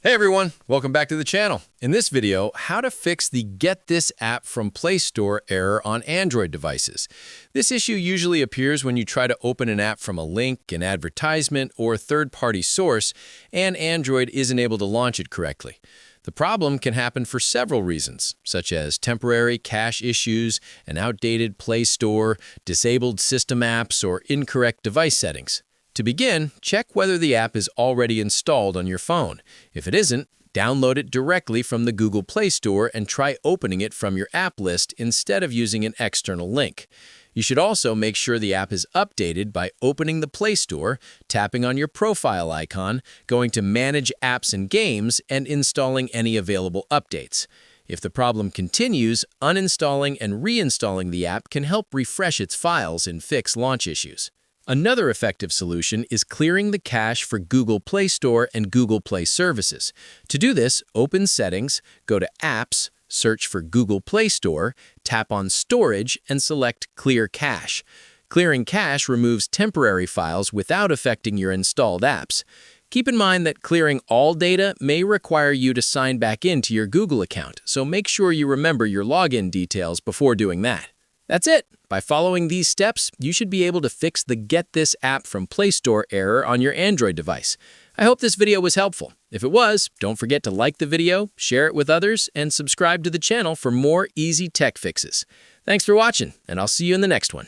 Hey everyone, welcome back to the channel. In this video, how to fix the Get This App from Play Store error on Android devices. This issue usually appears when you try to open an app from a link, an advertisement, or third-party source, and Android isn't able to launch it correctly. The problem can happen for several reasons, such as temporary cache issues, an outdated Play Store, disabled system apps, or incorrect device settings. To begin, check whether the app is already installed on your phone. If it isn't, download it directly from the Google Play Store and try opening it from your app list instead of using an external link. You should also make sure the app is updated by opening the Play Store, tapping on your profile icon, going to Manage Apps and Games, and installing any available updates. If the problem continues, uninstalling and reinstalling the app can help refresh its files and fix launch issues. Another effective solution is clearing the cache for Google Play Store and Google Play services. To do this, open Settings, go to Apps, search for Google Play Store, tap on Storage, and select Clear Cache. Clearing cache removes temporary files without affecting your installed apps. Keep in mind that clearing all data may require you to sign back into your Google account, so make sure you remember your login details before doing that. That's it! By following these steps, you should be able to fix the Get This App from Play Store error on your Android device. I hope this video was helpful. If it was, don't forget to like the video, share it with others, and subscribe to the channel for more easy tech fixes. Thanks for watching, and I'll see you in the next one.